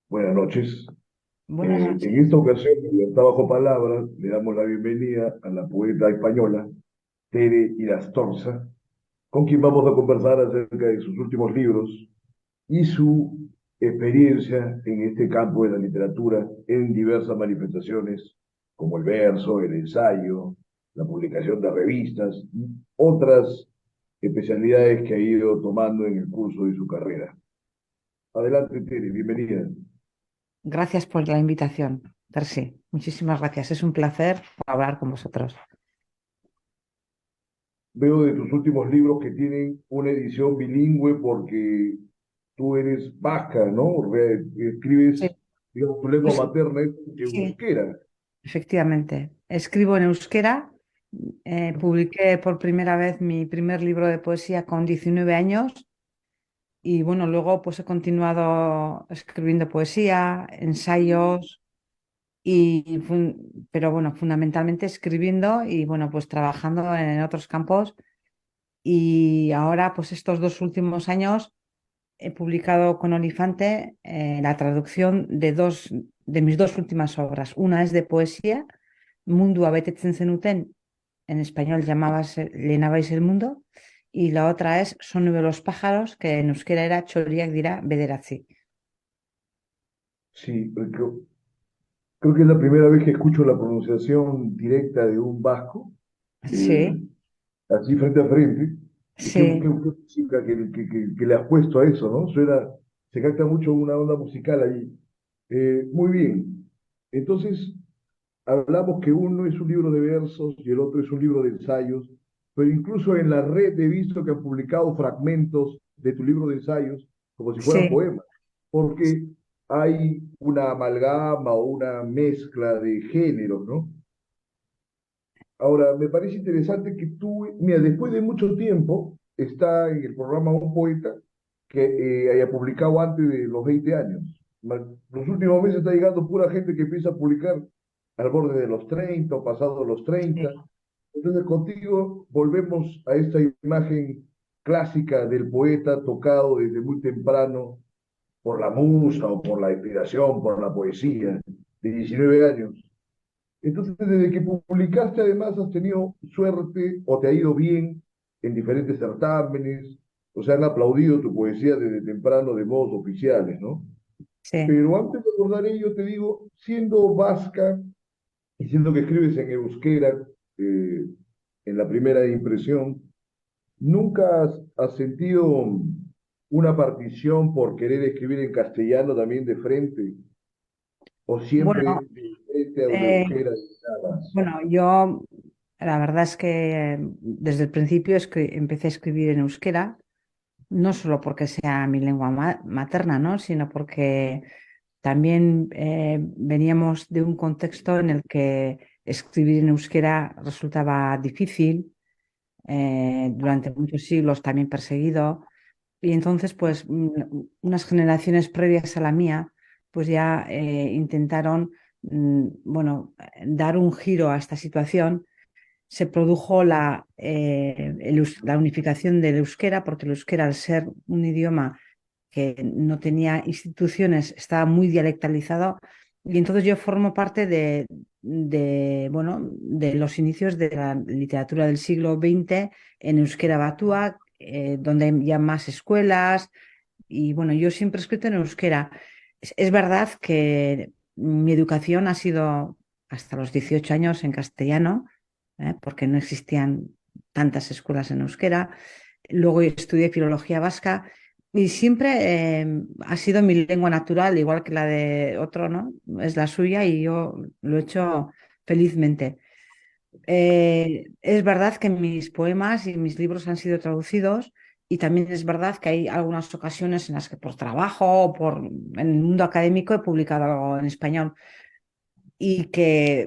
Buenas noches. Buenas En noches. esta ocasión, en Libertad Bajo Palabras, le damos la bienvenida a la poeta española Tere Irastorza, con quien vamos a conversar acerca de sus últimos libros y su experiencia en este campo de la literatura en diversas manifestaciones, como el verso, el ensayo, la publicación de revistas y otras especialidades que ha ido tomando en el curso de su carrera. Adelante, Tere, bienvenida. Gracias por la invitación, Tersi. Muchísimas gracias. Es un placer hablar con vosotros. Veo de tus últimos libros que tienen una edición bilingüe porque tú eres vasca, ¿no? Sí, Escribes, digamos, tu lengua pues materna es sí, euskera. efectivamente. Escribo en euskera. Publiqué por primera vez mi primer libro de poesía con 19 años y bueno, luego pues he continuado escribiendo poesía, ensayos pero bueno, fundamentalmente escribiendo y bueno, pues trabajando en otros campos. Y ahora, pues estos 2 últimos años he publicado con Olifante la traducción de mis dos últimas obras. Una es de poesía, Mundua betetzen zenuten, en español llenabais el mundo, y la otra es Son nueve los pájaros, que en euskera era Txoriak dira bederatzi. Sí, creo que es la primera vez que escucho la pronunciación directa de un vasco, eh, Sí, así frente a frente. Y qué sí, música que le has puesto a eso, ¿no? Se capta mucho una onda musical allí. Muy bien. Entonces, hablamos que uno es un libro de versos y el otro es un libro de ensayos, pero incluso en la red he visto que han publicado fragmentos de tu libro de ensayos como si fueran sí. poemas, porque hay una amalgama o una mezcla de géneros, ¿no? Ahora, me parece interesante que tú, mira, después de mucho tiempo, está en el programa un poeta que haya publicado antes de los 20 años. Los últimos meses está llegando pura gente que empieza a publicar al borde de los 30 o pasados los Sí. 30. Entonces, contigo volvemos a esta imagen clásica del poeta tocado desde muy temprano por la musa o por la inspiración, por la poesía, de 19 años. Entonces, desde que publicaste, además, has tenido suerte o te ha ido bien en diferentes certámenes, o sea, han aplaudido tu poesía desde temprano de modos oficiales, ¿no? Sí. Pero antes de abordar ello, te digo, siendo vasca y siendo que escribes en euskera, eh, en la primera impresión, ¿nunca has sentido una partición por querer escribir en castellano también de frente? ¿O siempre Bueno, de frente a eh, euskera y nada más? yo la verdad es que desde el principio empecé a escribir en euskera, no solo porque sea mi lengua materna, ¿no? Sino porque también veníamos de un contexto en el que escribir en euskera resultaba difícil, durante muchos siglos también perseguido. Y entonces, pues, unas generaciones previas a la mía, pues ya intentaron, bueno, dar un giro a esta situación. Se produjo la unificación del euskera, porque el euskera, al ser un idioma que no tenía instituciones, estaba muy dialectalizado. Y entonces yo formo parte bueno, de los inicios de la literatura del siglo XX en euskera batua, donde hay ya más escuelas. Y bueno, yo siempre he escrito en euskera. Es verdad que mi educación ha sido hasta los 18 años en castellano, porque no existían tantas escuelas en euskera. Luego estudié filología vasca y siempre ha sido mi lengua natural, igual que la de otro, ¿no? Es la suya y yo lo he hecho felizmente. Es verdad que mis poemas y mis libros han sido traducidos y también es verdad que hay algunas ocasiones en las que por trabajo o en el mundo académico he publicado algo en español.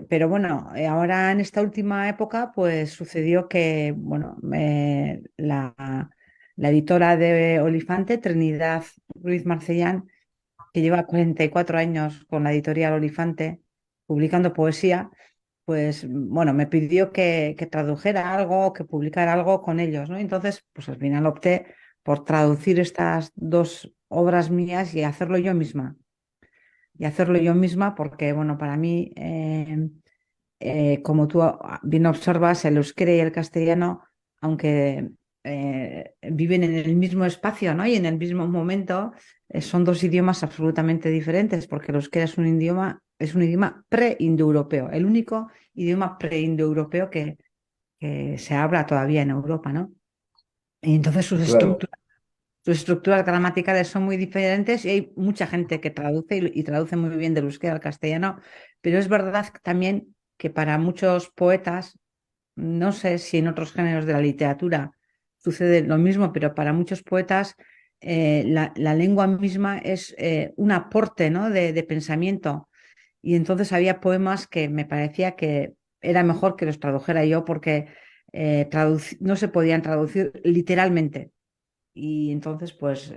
pero bueno, ahora en esta última época, pues sucedió que, bueno, la editora de Olifante, Trinidad Ruiz Marcellán, que lleva 44 años con la editorial Olifante, publicando poesía, pues bueno, me pidió que tradujera algo, que publicara algo con ellos, ¿no? Entonces, pues al final opté por traducir estas dos obras mías y hacerlo yo misma. Y hacerlo yo misma porque, bueno, para mí, como tú bien observas, el euskera y el castellano, aunque viven en el mismo espacio, ¿no? Y en el mismo momento, son dos idiomas absolutamente diferentes, porque el euskera es un idioma pre-indoeuropeo, el único idioma pre-indoeuropeo que se habla todavía en Europa, ¿no? Y entonces Claro, sus estructuras gramaticales son muy diferentes y hay mucha gente que traduce y traduce muy bien del euskera al castellano, pero es verdad también que para muchos poetas, no sé si en otros géneros de la literatura sucede lo mismo, pero para muchos poetas la lengua misma es un aporte, ¿no? de pensamiento. Y entonces había poemas que me parecía que era mejor que los tradujera yo porque no se podían traducir literalmente. Y entonces, pues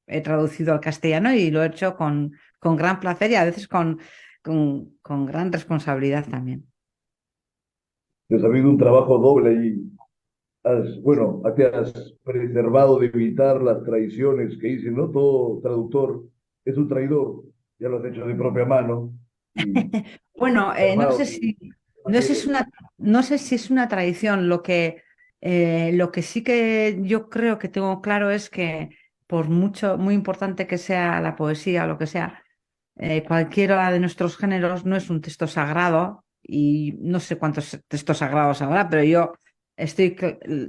he traducido al castellano y lo he hecho con gran placer y a veces con gran responsabilidad también. pues ha habido un trabajo doble y bueno, te has preservado de evitar las traiciones que dicen, ¿no? Todo traductor es un traidor, ya lo has hecho de propia mano y Bueno, armado. no sé si es una tradición. Lo que sí que yo creo que tengo claro es que por mucho, muy importante que sea la poesía o lo que sea, cualquiera de nuestros géneros no es un texto sagrado y no sé cuántos textos sagrados habrá, pero yo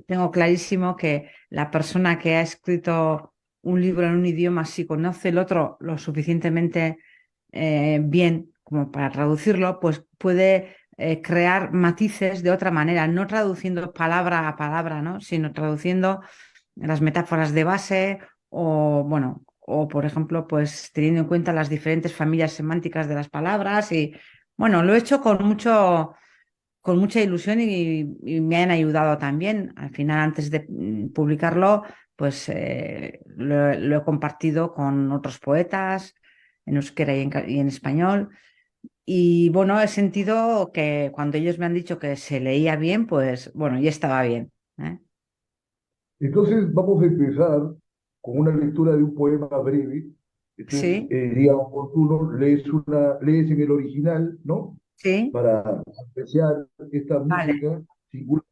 tengo clarísimo que la persona que ha escrito un libro en un idioma, si conoce el otro lo suficientemente bien como para traducirlo, pues puede crear matices de otra manera, no traduciendo palabra a palabra, ¿no? Sino traduciendo las metáforas de base o, bueno, o por ejemplo, pues teniendo en cuenta las diferentes familias semánticas de las palabras y, bueno, lo he hecho con mucha ilusión y me han ayudado también. Al final, antes de publicarlo, pues lo he compartido con otros poetas en euskera y en español. Y bueno, he sentido que cuando ellos me han dicho que se leía bien, pues bueno, ya estaba bien. ¿Eh? Entonces vamos a empezar con una lectura de un poema breve. Entonces, Sí, sería oportuno, lees en el original, ¿no? sí, Para apreciar esta vale. música singular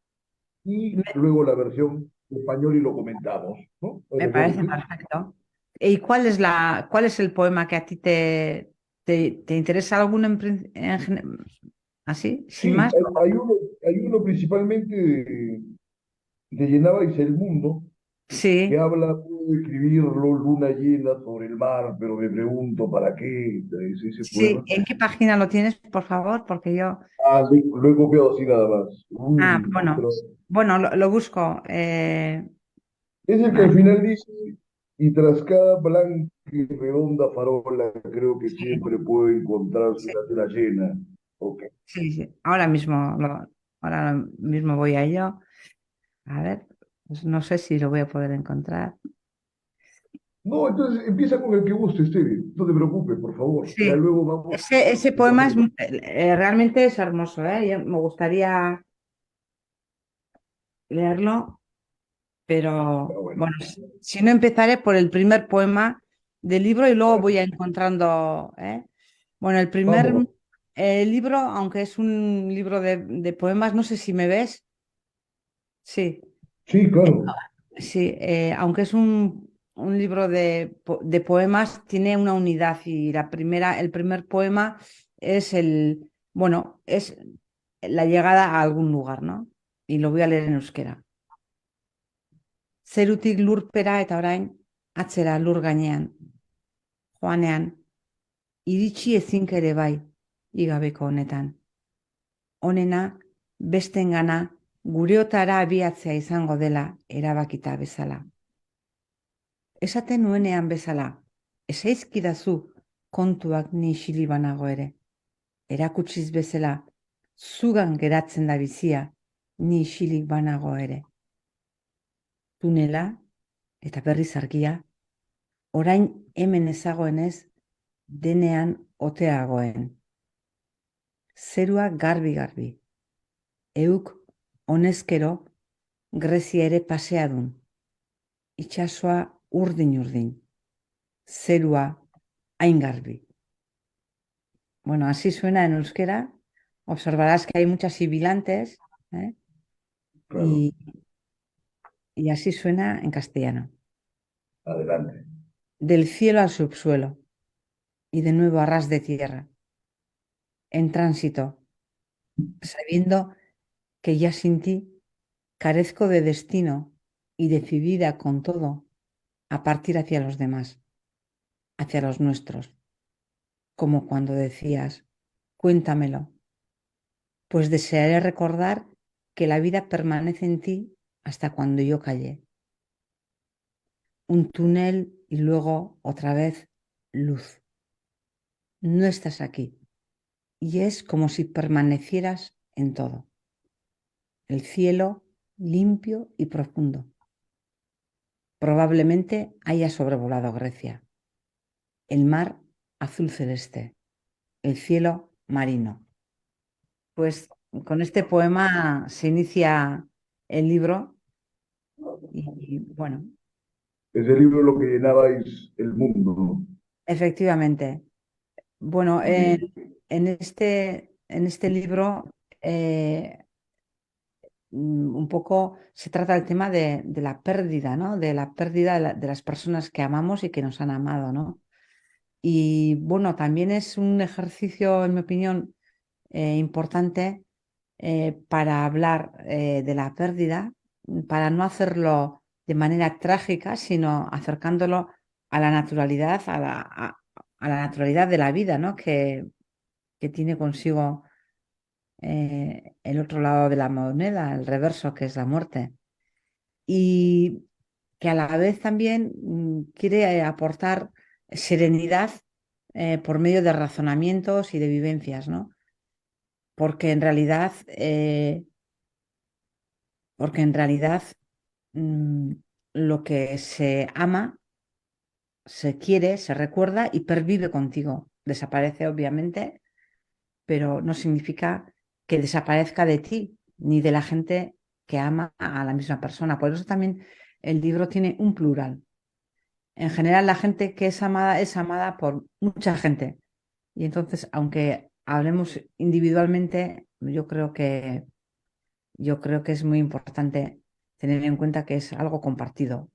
y Me, luego la versión en español y lo comentamos, ¿no? me ¿Te parece parece? perfecto. ¿Y cuál es el poema que a ti te interesa alguno así, sin Sí, más? hay uno principalmente de Llenabais el Mundo, que Sí. habla, puedo escribirlo, luna llena sobre el mar, pero me pregunto para qué, es ese Sí, poema. ¿en qué página lo tienes, por favor? Porque yo... Lo he copiado así nada más. Ah, bueno, Pero bueno, lo busco. es el que Vale, al final dice, y tras cada blanca y redonda farola, creo que sí, siempre puedo encontrarse sí, una luna llena. Ok. sí, sí. Ahora mismo voy a ello. A ver, pues no sé si lo voy a poder encontrar. No, entonces empieza con el que guste, Steven. No te preocupes, por favor. Ya Sí, luego vamos ese poema escogiendo. realmente es hermoso, ¿eh? Me gustaría leerlo, Ah, pero bueno. bueno, si no empezaré por el primer poema del libro y luego voy a encontrando, ¿eh? Bueno, el primer Vamos. libro, aunque es un libro de poemas, no sé si me ves. Sí, Sí, claro. sí, aunque es un libro de poemas, tiene una unidad y el primer poema es bueno, es la llegada a algún lugar, ¿no? Y lo voy a leer en euskera. Zerutik lurpera eta orain, atzera lur gainean, joanean, iritsi ezinka ere bai, igabeko honetan. Honena, bestengana, gureotara abiatzea izango dela erabakita bezala. Esaten nuenean bezala, esaizkidazu kontuak ni xili banago ere. erakutsiz bezala, zugan geratzen da bizia, ni isilik banago ere. Tunela eta berriz argia, orain hemen ezagoenez, denean oteagoen. Zerua garbi-garbi. Euk honezkero Grezia ere pasea dun. Itxasoa urdin-urdin. Zerua hain garbi. Bueno, así suena en euskera. Observarás que hay muchas sibilantes, ¿eh? Claro, Y así suena en castellano. adelante. Del cielo al subsuelo y de nuevo a ras de tierra. En tránsito, sabiendo que ya sin ti carezco de destino y decidida con todo a partir hacia los demás, hacia los nuestros, como cuando decías, cuéntamelo, pues desearé recordar que la vida permanece en ti hasta cuando yo callé. Un túnel y luego otra vez luz. No estás aquí y es como si permanecieras en todo. El cielo limpio y profundo. Probablemente haya sobrevolado Grecia. El mar azul celeste. El cielo marino. Pues con este poema se inicia el libro y bueno, Ese libro es lo que llenabais el mundo, ¿no? efectivamente. Bueno, Muy bien. en este libro un poco se trata el tema de la pérdida, ¿no? De la pérdida de las personas que amamos y que nos han amado, ¿no? Y bueno, también es un ejercicio, en mi opinión, importante para hablar de la pérdida, para no hacerlo de manera trágica, sino acercándolo a la naturalidad, a la naturalidad de la vida, ¿no? Que tiene consigo el otro lado de la moneda, el reverso, que es la muerte. Y que a la vez también quiere aportar serenidad por medio de razonamientos y de vivencias, ¿no? Porque en realidad, porque en realidad mm, lo que se ama, se quiere, se recuerda y pervive contigo. Desaparece, obviamente, pero no significa que desaparezca de ti ni de la gente que ama a la misma persona. Por eso también el libro tiene un plural. En general, la gente que es amada por mucha gente. Y entonces, aunque hablemos individualmente, yo creo que es muy importante tener en cuenta que es algo compartido.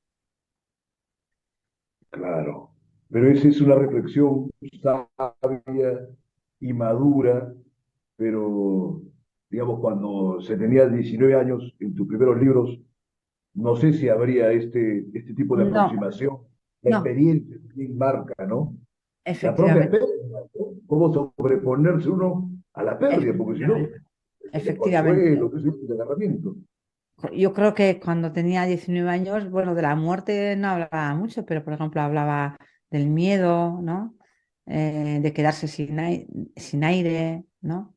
Claro. Pero esa es una reflexión sabia y madura, pero digamos, cuando se tenía 19 años en tus primeros libros, no sé si habría este tipo de No, aproximación. La no, experiencia también marca, ¿no? La propia efectivamente, pérdida, ¿no? Cómo sobreponerse uno a la pérdida, porque si no, efectivamente, es de efectivamente. consuelo, es de agarramiento. Yo creo que cuando tenía 19 años, bueno, de la muerte no hablaba mucho, pero por ejemplo hablaba del miedo, ¿no? De quedarse sin aire, ¿no?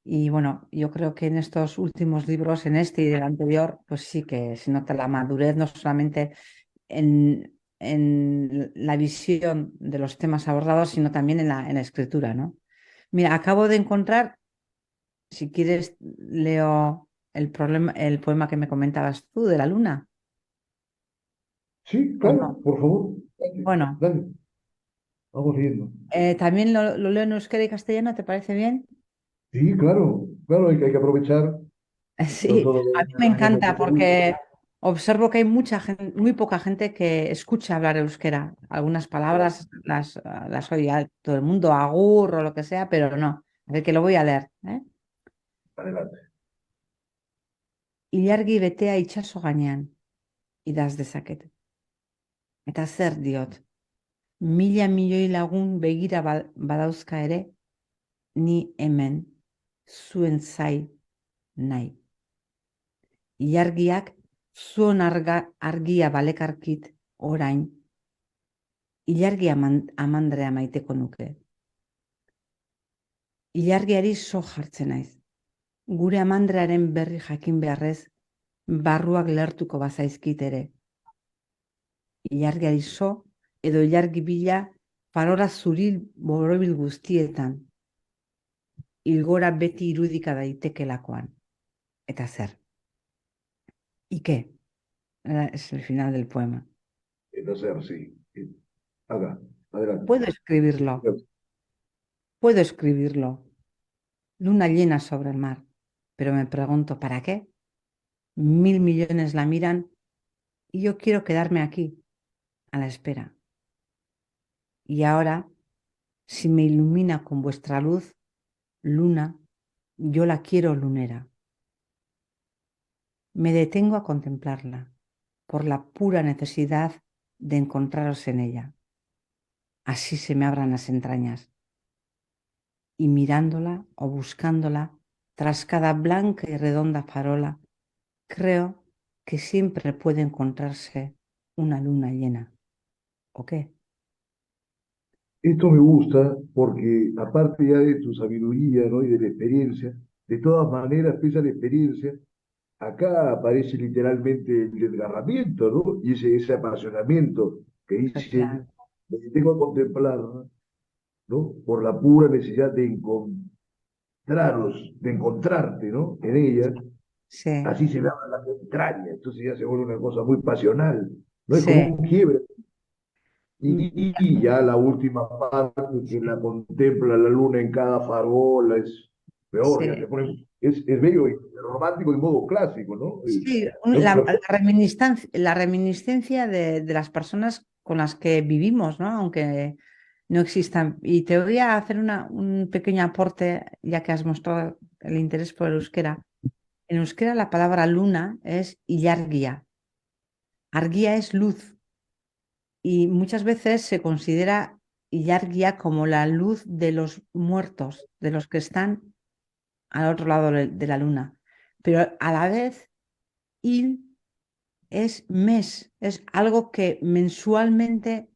Y bueno, yo creo que en estos últimos libros, en este y el anterior, pues sí que se nota la madurez, no solamente en la visión de los temas abordados, sino también en la escritura, ¿no? Mira, acabo de encontrar, si quieres, leo el poema que me comentabas tú de la luna, Sí, ¿o claro, no? por favor. Dale, Bueno, dale, vamos viendo. también lo leo en euskera y castellano, ¿te parece bien? Sí, claro, claro, hay que aprovechar Sí, todo a lo mí me que tenemos encanta en común. porque observo que hay mucha gente, muy poca gente que escucha hablar euskera. Algunas Claro, palabras las oye todo el mundo, agur o lo que sea, pero no. A ver, que lo voy a leer, ¿eh? adelante. Ilargi betea itsaso gainean, idaz dezaket. Eta zer diot, mila milioi lagun begira badauzka ere, ni hemen, zuen zai nahi. Ilargiak zuon argia balekarkit orain, ilargi amandrea maiteko nuke. Ilargiari so jartzen naiz. Gure amandrearen berri jakin beharrez, barruak lertuko bazaizkit ere. Ilargiari so edo ilargi bila farora zuril borobil guztietan. Ilgora beti irudika daitekelakoan. Eta zer. ¿Y qué? Es el final del poema. Entonces, sí. Acá, adelante. Puedo escribirlo. Puedo escribirlo. Luna llena sobre el mar. Pero me pregunto, ¿para qué? 1.000 millones la miran y yo quiero quedarme aquí, a la espera. Y ahora, si me ilumina con vuestra luz, luna, yo la quiero lunera. Me detengo a contemplarla por la pura necesidad de encontraros en ella. Así se me abran las entrañas. Y mirándola o buscándola, tras cada blanca y redonda farola, creo que siempre puede encontrarse una luna llena. ¿O qué? Esto me gusta porque, aparte ya de tu sabiduría, ¿no? Y de la experiencia, de todas maneras, pese a la experiencia, acá aparece literalmente el desgarramiento, ¿no? Y ese apasionamiento que dice, Claro. me tengo a contemplar, ¿no? Por la pura necesidad de encontraros, de encontrarte, ¿no? En ella, Sí, así se me abren las entrañas, entonces ya se vuelve una cosa muy pasional, ¿no? Es como sí. un quiebre. Mm, Y ya la última parte que la contempla la luna en cada farola es peor, ya se sí. pone, es bello y romántico de modo clásico, ¿no? Sí, No, la reminiscencia de las personas con las que vivimos, ¿no? Aunque no existan. Y te voy a hacer un pequeño aporte, ya que has mostrado el interés por el euskera. En euskera la palabra luna es ilargia. Argia es luz y muchas veces se considera ilargia como la luz de los muertos, de los que están al otro lado de la luna. Pero a la vez, il es mes, es algo que mensualmente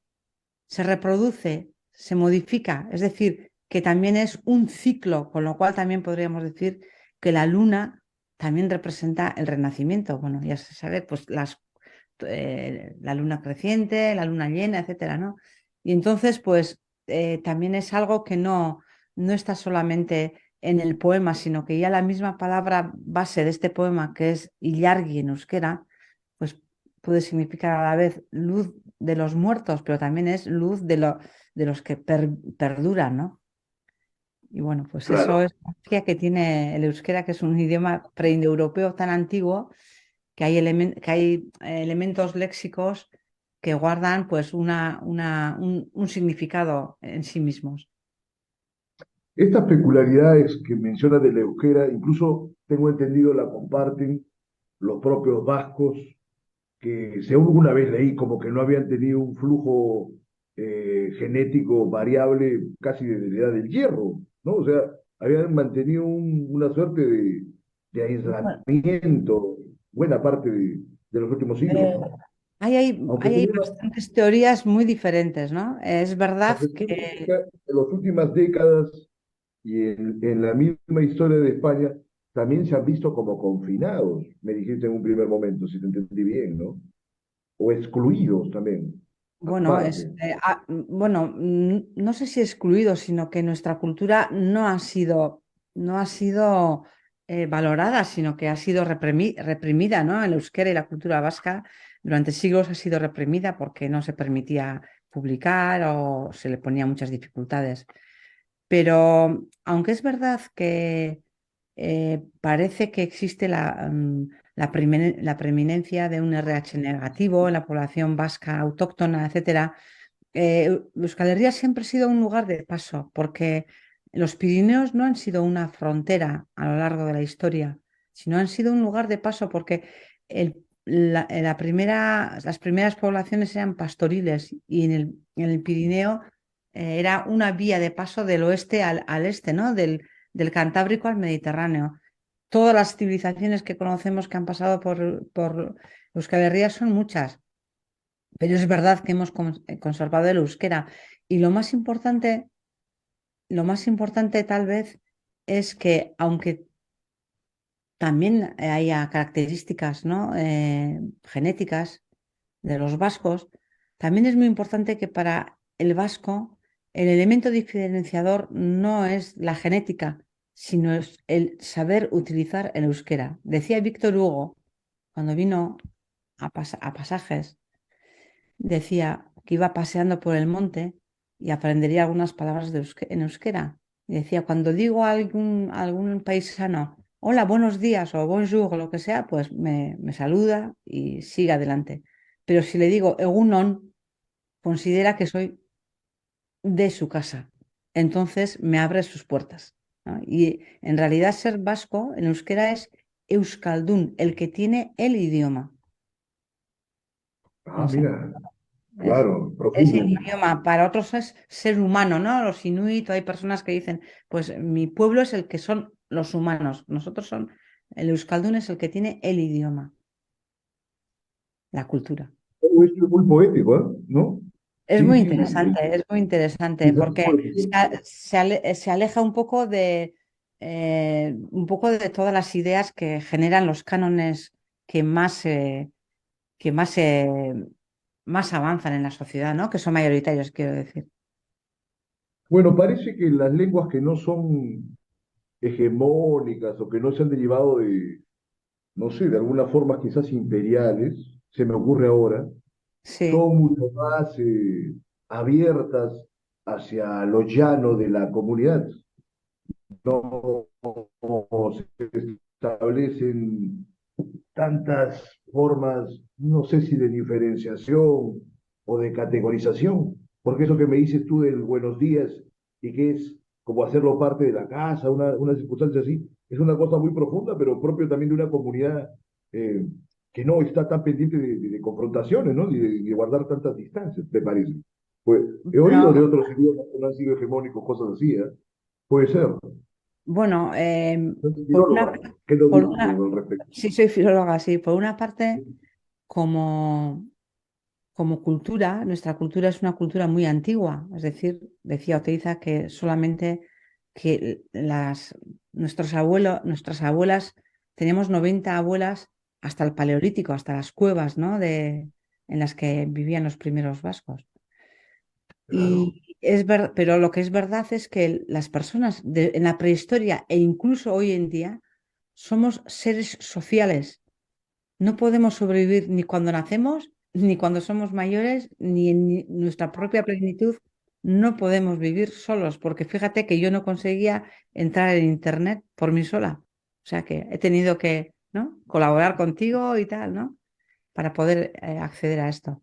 se reproduce, se modifica, es decir, que también es un ciclo, con lo cual también podríamos decir que la luna también representa el renacimiento. Bueno, ya se sabe, pues la luna creciente, la luna llena, etcétera, ¿no? Y entonces, pues también es algo que no está solamente en el poema, sino que ya la misma palabra base de este poema, que es Ilargi en euskera, pues puede significar a la vez luz de los muertos, pero también es luz de los que perduran, ¿no? Y bueno, pues eso claro. es la magia que tiene el euskera, que es un idioma preindoeuropeo tan antiguo que hay, elementos léxicos que guardan pues un significado en sí mismos. Estas peculiaridades que menciona de la euskera, incluso tengo entendido la comparten los propios vascos, que según una vez leí como que no habían tenido un flujo genético variable casi desde la edad del hierro, ¿no? O sea, habían mantenido una suerte de Bueno, aislamiento buena parte de los últimos siglos, eh, ¿no? Aunque hay tengo una, bastantes teorías muy diferentes, ¿no? Es verdad aunque tengo una que, teoría, en las últimas décadas y en la misma historia de España también se han visto como confinados, me dijiste en un primer momento, si te entendí bien, ¿no? O excluidos también, bueno, aparte. bueno, no sé si excluido, sino que nuestra cultura no ha sido valorada, sino que ha sido reprimida, ¿no? El euskera y la cultura vasca durante siglos ha sido reprimida porque no se permitía publicar o se le ponía muchas dificultades. Pero aunque es verdad que parece que existe la preeminencia de un RH negativo en la población vasca autóctona, etcétera, Euskal Herria siempre ha sido un lugar de paso, porque los Pirineos no han sido una frontera a lo largo de la historia, sino han sido un lugar de paso porque las primeras poblaciones eran pastoriles y en el Pirineo era una vía de paso del oeste al este, ¿no? Del Cantábrico al Mediterráneo. Todas las civilizaciones que conocemos que han pasado por Euskal Herria son muchas. Pero es verdad que hemos conservado el euskera. Y lo más importante tal vez es que aunque también haya características, ¿no? Genéticas de los vascos, también es muy importante que para el vasco el elemento diferenciador no es la genética, sino es el saber utilizar el euskera. Decía Víctor Hugo, cuando vino a Pasajes, decía que iba paseando por el monte y aprendería algunas palabras en euskera. Y decía, cuando digo a algún paisano, hola, buenos días o bonjour o lo que sea, pues me saluda y sigue adelante. Pero si le digo egunon, considera que soy de su casa. Entonces me abre sus puertas, ¿no? Y en realidad ser vasco en euskera es euskaldun, el que tiene el idioma. Ah, No sé. mira, Es, claro, es el profundo. idioma, para otros es ser humano, ¿no? Los inuit, hay personas que dicen, pues mi pueblo es el que son los humanos, nosotros son, el euskaldun es el que tiene el idioma, la cultura. Todo esto es muy poético, ¿eh? ¿No? Sí, sí, Es muy interesante, quizás porque por eso. se aleja un poco de todas las ideas que generan los cánones que más, que más, más avanzan en la sociedad, ¿no? Que son mayoritarios, quiero decir. Bueno, parece que las lenguas que no son hegemónicas o que no se han derivado de, no sé, de alguna forma quizás imperiales, se me ocurre ahora, Sí. son mucho más abiertas hacia lo llano de la comunidad. No se establecen tantas formas, no sé si de diferenciación o de categorización, porque eso que me dices tú del buenos días y que es como hacerlo parte de la casa, una circunstancia así, es una cosa muy profunda, pero propio también de una comunidad eh, que no está tan pendiente de confrontaciones, ¿no? De guardar tantas distancias, me parece. Pues he oído de Bueno, otros idiomas que no han sido hegemónicos, cosas así, ¿eh? Puede ser. bueno, No soy por una, filóloga. ¿Qué nos por dices una, al respecto? sí soy filóloga, sí, por una parte, como, como cultura, nuestra cultura es una cultura muy antigua, es decir, decía Oteiza que solamente que nuestras abuelas, teníamos 90 abuelas hasta el Paleolítico, hasta las cuevas, ¿no? En las que vivían los primeros vascos. Claro. Pero lo que es verdad es que las personas en la prehistoria e incluso hoy en día somos seres sociales. No podemos sobrevivir ni cuando nacemos, ni cuando somos mayores, ni en nuestra propia plenitud. No podemos vivir solos, porque fíjate que yo no conseguía entrar en internet por mí sola. O sea que he tenido que, ¿no? Colaborar contigo y tal, ¿no? Para poder acceder a esto.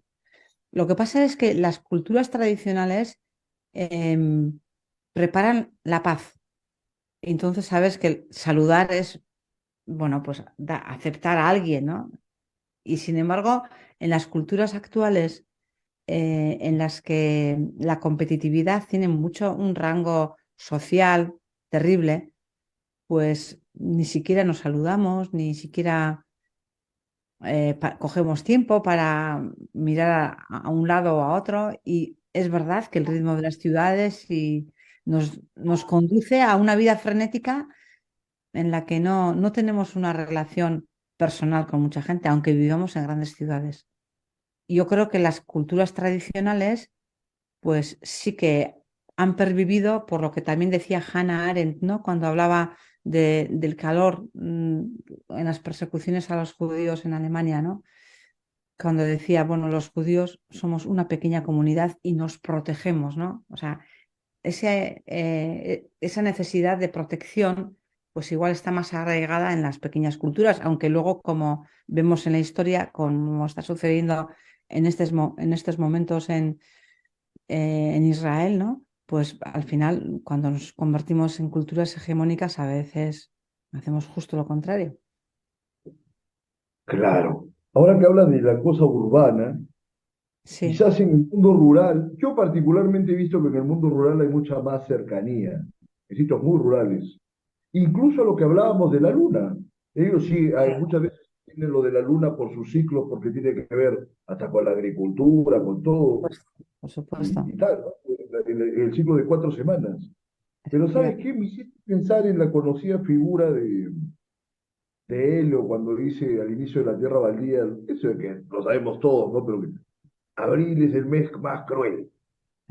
Lo que pasa es que las culturas tradicionales em, preparan la paz. Entonces sabes que saludar es, bueno, pues aceptar a alguien, ¿no? Y sin embargo, en las culturas actuales, en las que la competitividad tiene mucho un rango social terrible, pues ni siquiera nos saludamos, ni siquiera cogemos tiempo para mirar a un lado o a otro. Y es verdad que el ritmo de las ciudades nos conduce a una vida frenética en la que no tenemos una relación personal con mucha gente, aunque vivamos en grandes ciudades. Y yo creo que las culturas tradicionales, pues sí que han pervivido, por lo que también decía Hannah Arendt, ¿no? Cuando hablaba del calor en las persecuciones a los judíos en Alemania, ¿no? Cuando decía, bueno, los judíos somos una pequeña comunidad y nos protegemos, ¿no? O sea, esa necesidad de protección, pues igual está más arraigada en las pequeñas culturas, aunque luego, como vemos en la historia, como está sucediendo en estos momentos en Israel, ¿no? Pues al final, cuando nos convertimos en culturas hegemónicas, a veces hacemos justo lo contrario. Claro. Ahora que hablas de la cosa urbana, Sí, quizás en el mundo rural, yo particularmente he visto que en el mundo rural hay mucha más cercanía, en sitios muy rurales. Incluso lo que hablábamos de la luna. Ellos sí, hay, muchas veces tienen lo de la luna por su ciclo, porque tiene que ver hasta con la agricultura, con todo, pues, por supuesto. y tal, ¿no? El ciclo de 4 semanas. Pero ¿sabes efectivamente. qué? Me hiciste pensar en la conocida figura de Helio cuando dice al inicio de la Tierra Baldía, eso de que lo sabemos todos, ¿no? Pero que abril es el mes más cruel.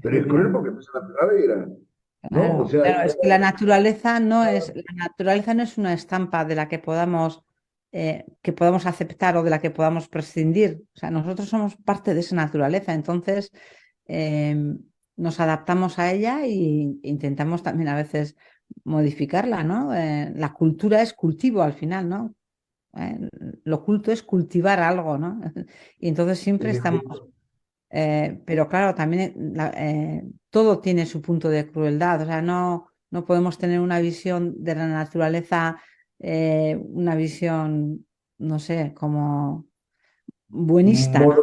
Pero es cruel porque Efectivamente. empieza la primavera, ¿no? O Claro, sea, claro, es que la naturaleza no es una estampa de la que podamos aceptar o de la que podamos prescindir. O sea, nosotros somos parte de esa naturaleza, entonces eh, nos adaptamos a ella e intentamos también a veces modificarla, ¿no? La cultura es cultivo al final, ¿no? Eh, lo culto es cultivar algo, ¿no? Y entonces siempre en estamos efecto. pero claro, también todo tiene su punto de crueldad. O sea, no podemos tener una visión de la naturaleza, una visión, no sé, como buenista, ¿no?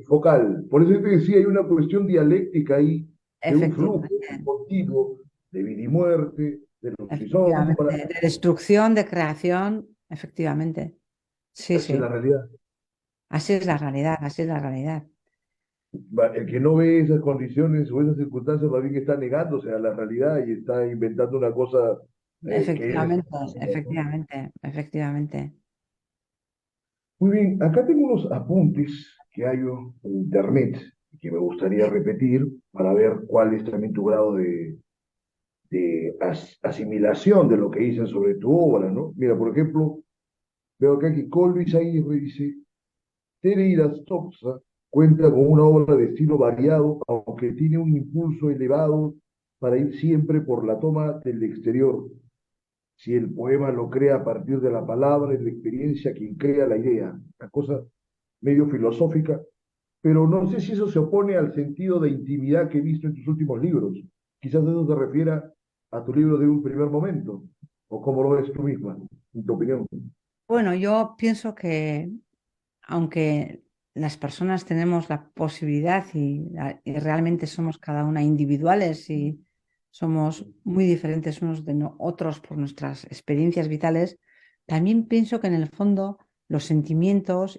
Focal. Por eso te decía, hay una cuestión dialéctica ahí de un flujo Efectivamente, continuo de vida y muerte, de luz y efectivamente. sombra, De destrucción, de creación, efectivamente. Sí, así es la sí. realidad. Así es la realidad, así es la realidad. El que no ve esas condiciones o esas circunstancias, más bien está negándose a la realidad y está inventando una cosa que es Efectivamente, desconocida, ¿no? efectivamente, efectivamente. Muy bien, acá tengo unos apuntes que hay en internet que me gustaría repetir para ver cuál es también tu grado de asimilación de lo que dicen sobre tu obra, ¿no? Mira, por ejemplo, veo acá que Colby Aguirre dice, Tere Irastopsa cuenta con una obra de estilo variado, aunque tiene un impulso elevado para ir siempre por la toma del exterior. Si el poema lo crea a partir de la palabra, es la experiencia quien crea la idea. Una cosa medio filosófica, pero no sé si eso se opone al sentido de intimidad que he visto en tus últimos libros. Quizás eso se refiera a tu libro de un primer momento, o cómo lo ves tú misma, en tu opinión. Bueno, yo pienso que aunque las personas tenemos la posibilidad y realmente somos cada una individuales y somos muy diferentes unos de otros por nuestras experiencias vitales, también pienso que en el fondo los sentimientos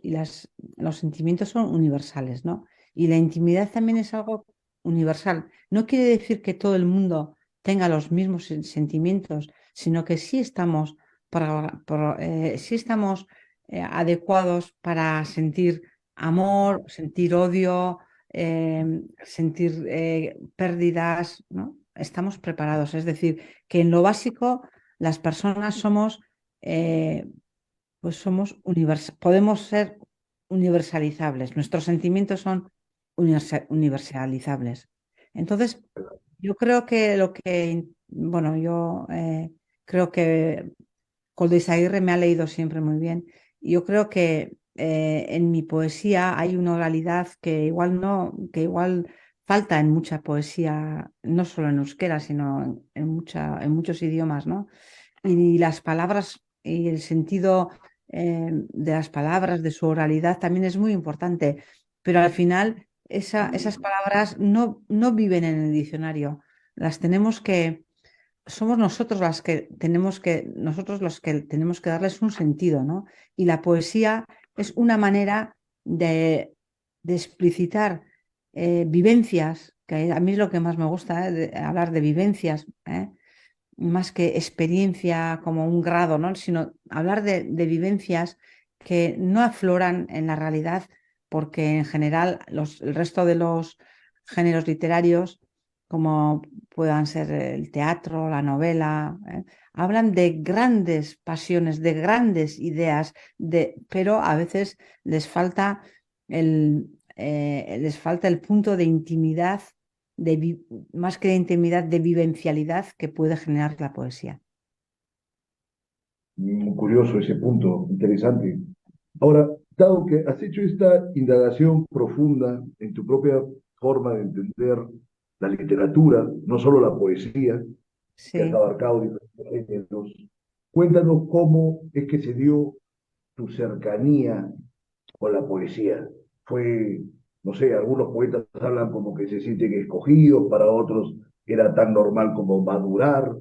los sentimientos son universales, ¿no? Y la intimidad también es algo universal. No quiere decir que todo el mundo tenga los mismos sentimientos, sino que sí estamos adecuados para sentir amor, sentir odio, sentir pérdidas, ¿no? Estamos preparados. Es decir, que en lo básico las personas eh, podemos ser universalizables. Nuestros sentimientos son universalizables. Entonces, yo creo que yo creo que Aguirre me ha leído siempre muy bien. Y yo creo que en mi poesía hay una oralidad que igual falta en mucha poesía, no solo en euskera, sino en muchos idiomas, ¿no? Y las palabras y el sentido de las palabras, de su oralidad, también es muy importante. Pero al final, esas palabras no viven en el diccionario. Las tenemos que somos nosotros los que tenemos que darles un sentido, ¿no? Y la poesía es una manera de explicitar vivencias, que a mí es lo que más me gusta, hablar de vivencias, más que experiencia como un grado, ¿no? Sino hablar de vivencias que no afloran en la realidad, porque en general el resto de los géneros literarios, como puedan ser el teatro, la novela, hablan de grandes pasiones, de grandes ideas, pero a veces les falta el punto de intimidad más que de intimidad, de vivencialidad que puede generar la poesía. Curioso ese punto, interesante. Ahora, dado que has hecho esta indagación profunda en tu propia forma de entender la literatura, no solo la poesía, que has Sí, abarcado diferentes géneros, cuéntanos cómo es que se dio tu cercanía con la poesía. Fue, no sé, algunos poetas hablan como que se sienten escogidos, para otros era tan normal como madurar,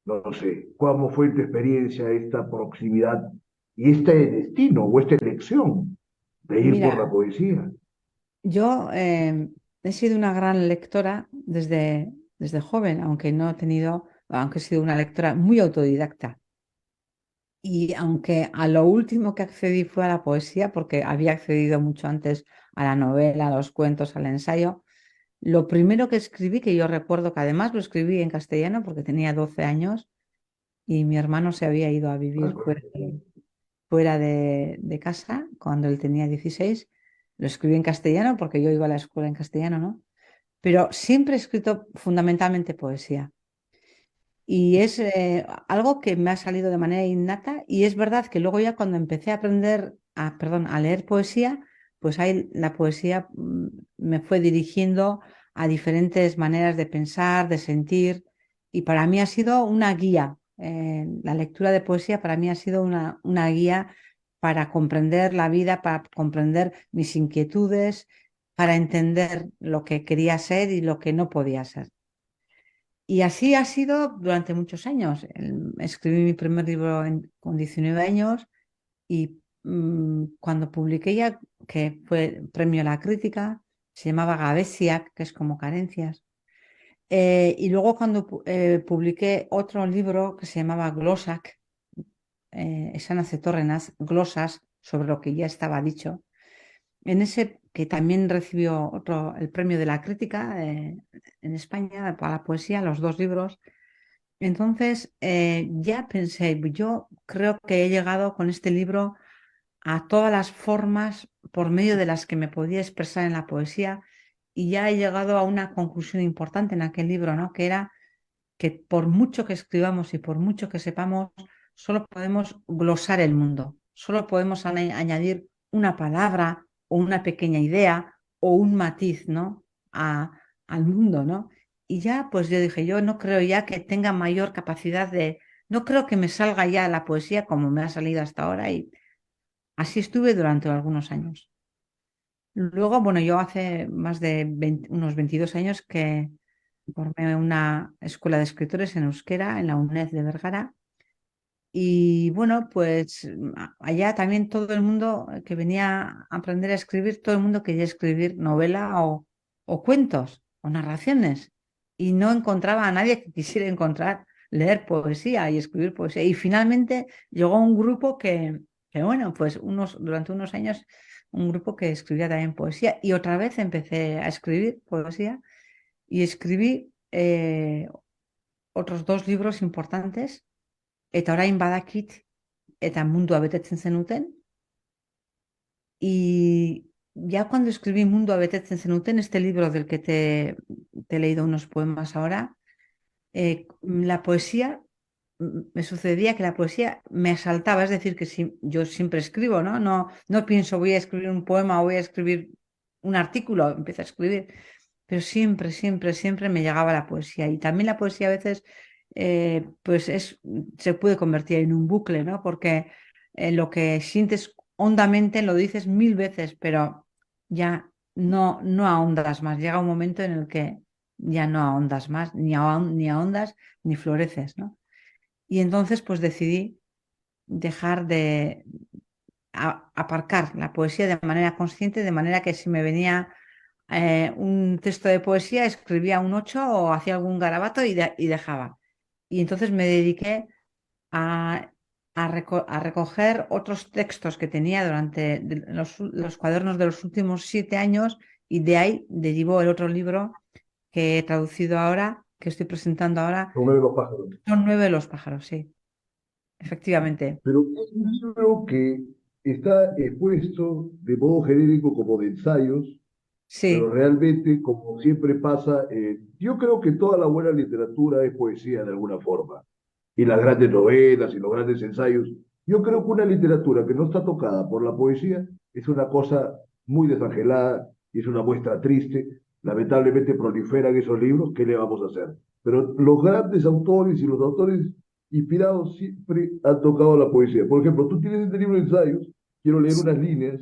no sé, ¿cómo fue tu experiencia, esta proximidad y este destino o esta elección de ir por la mira, poesía? yo he sido una gran lectora desde desde joven, aunque no he tenido, aunque he sido una lectora muy autodidacta. Y aunque a lo último que accedí fue a la poesía, porque había accedido mucho antes a la novela, a los cuentos, al ensayo, lo primero que escribí, que yo recuerdo que además lo escribí en castellano porque tenía 12 años y mi hermano se había ido a Ah, vivir bueno. fuera de casa cuando él tenía 16. Lo escribí en castellano porque yo iba a la escuela en castellano, ¿no? Pero siempre he escrito fundamentalmente poesía. Y es algo que me ha salido de manera innata y es verdad que luego ya cuando empecé a aprender, perdón, a leer poesía, pues ahí la poesía me fue dirigiendo a diferentes maneras de pensar, de sentir y para mí ha sido una guía. La lectura de poesía para mí ha sido una guía para comprender la vida, para comprender mis inquietudes, para entender lo que quería ser y lo que no podía ser. Y así ha sido durante muchos años. Escribí mi primer libro con 19 años y cuando publiqué ya, que fue premio a la crítica, se llamaba Gavesiak, que es como carencias. Y luego cuando publiqué otro libro que se llamaba Glosak, Esan Acetorrenas, glosas sobre lo que ya estaba dicho, en ese que también recibió el premio de la crítica en España para la poesía, los dos libros. Entonces, ya pensé, yo creo que he llegado con este libro a todas las formas por medio de las que me podía expresar en la poesía y ya he llegado a una conclusión importante en aquel libro, ¿no? Que era que por mucho que escribamos y por mucho que sepamos, solo podemos glosar el mundo, solo podemos añadir una palabra o una pequeña idea o un matiz, ¿no? Al mundo, ¿no? Y ya, pues yo dije, yo no creo ya que tenga mayor capacidad no creo que me salga ya la poesía como me ha salido hasta ahora y así estuve durante algunos años. Luego, bueno, yo hace más de unos 22 años que formé una escuela de escritores en euskera en la UNED de Vergara. Y bueno, pues allá también todo el mundo que venía a aprender a escribir, todo el mundo quería escribir novela o cuentos o narraciones. Y no encontraba a nadie que quisiera leer poesía y escribir poesía. Y finalmente llegó un grupo que bueno, pues durante unos años, un grupo que escribía también poesía. Y otra vez empecé a escribir poesía y escribí otros dos libros importantes, eta orain badakit eta mundua betetzen zenuten, y ya cuando escribí Mundua betetzen zenuten, este libro del que te he leído unos poemas ahora, la poesía, me sucedía que la poesía me asaltaba, es decir, que si, yo siempre escribo, ¿no? No pienso voy a escribir un poema o voy a escribir un artículo, empiezo a escribir, pero siempre, siempre, siempre me llegaba la poesía. Y también la poesía a veces, pues se puede convertir en un bucle, ¿no? Porque lo que sientes hondamente lo dices mil veces, pero ya no ahondas más. Llega un momento en el que ya no ahondas más, ni ahondas ni floreces, ¿no? Y entonces, pues decidí dejar de aparcar la poesía de manera consciente, de manera que si me venía un texto de poesía, escribía un 8 o hacía algún garabato y dejaba. Y entonces me dediqué a, a recoger otros textos que tenía durante los cuadernos de los últimos 7 años y de ahí derivó el otro libro que he traducido ahora, que estoy presentando ahora, Uno de los pájaros. son Nueve de los pájaros, sí, efectivamente. Pero es un libro que está expuesto de modo genérico como de ensayos, pero Sí, realmente, como siempre pasa, yo creo que toda la buena literatura es poesía de alguna forma. Y las grandes novelas y los grandes ensayos. Yo creo que una literatura que no está tocada por la poesía es una cosa muy desangelada y es una muestra triste. Lamentablemente proliferan esos libros, ¿qué le vamos a hacer? Pero los grandes autores y los autores inspirados siempre han tocado la poesía. Por ejemplo, tú tienes este libro de ensayos, quiero leer unas líneas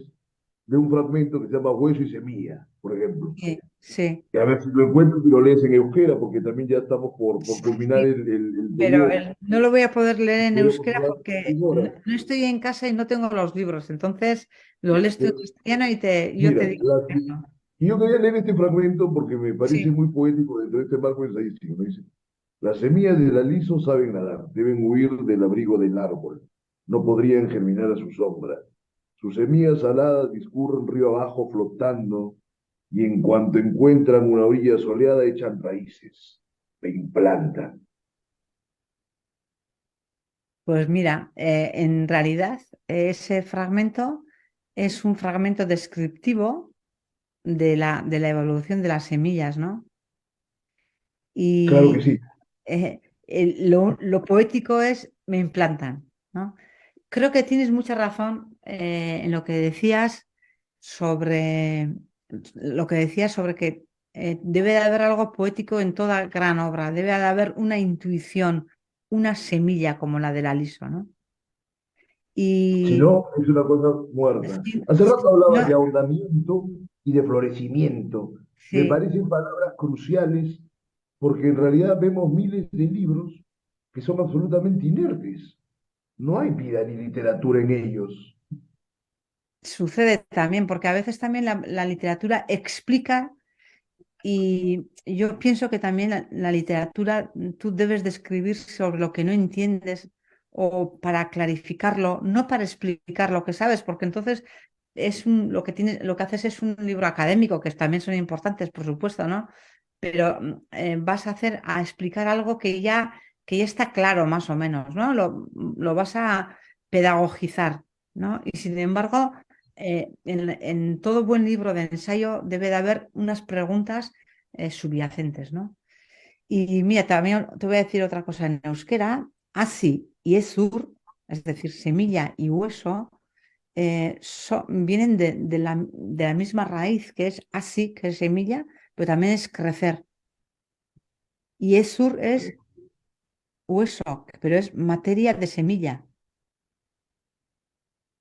de un fragmento que se llama Hueso y Semilla, por ejemplo. sí, sí. Que a ver si lo encuentro y lo lees en euskera, porque también ya estamos por culminar Sí, el pero periodo. no lo voy a poder leer Y en podemos euskera hablar porque una hora. no estoy en casa y no tengo los libros. Entonces lo lees tú en Pero, castellano y yo te mira, digo. Y yo quería leer este fragmento porque me parece Sí. muy poético dentro de este marco ensayístico. Dice: las semillas del aliso saben nadar, deben huir del abrigo del árbol. No podrían germinar a su sombra. Sus semillas aladas discurren río abajo flotando y en cuanto encuentran una orilla soleada echan raíces, se implantan. Pues mira, en realidad ese fragmento es un fragmento descriptivo de la evolución de las semillas, ¿no? Claro que Y sí. lo poético es me implantan, ¿no? Creo que tienes mucha razón en lo que decías sobre que debe de haber algo poético en toda gran obra, debe de haber una intuición, una semilla como la del aliso, ¿no? Si Y no, es una cosa muerta. sí, Hace rato hablabas de no, ahondamiento y de florecimiento. Me sí, parecen palabras cruciales porque en realidad vemos miles de libros que son absolutamente inertes. No hay vida ni literatura en ellos. sucede también, porque a veces también la literatura explica. Y yo pienso que también la literatura tú debes de escribir sobre lo que no entiendes o para clarificarlo, no para explicar lo que sabes, porque entonces lo que tienes, lo que haces es un libro académico, que también son importantes, por supuesto, ¿no? Pero vas a hacer a explicar algo que ya está claro más o menos, ¿no? Lo vas a pedagogizar, ¿no? Y sin embargo, en todo buen libro de ensayo debe de haber unas preguntas subyacentes, ¿no? Y mira, también te voy a decir otra cosa en euskera, asi y esur, es decir, semilla y hueso, vienen de la misma raíz que es asi, que es semilla, pero también es crecer. Y esur es hueso, pero es materia de semilla.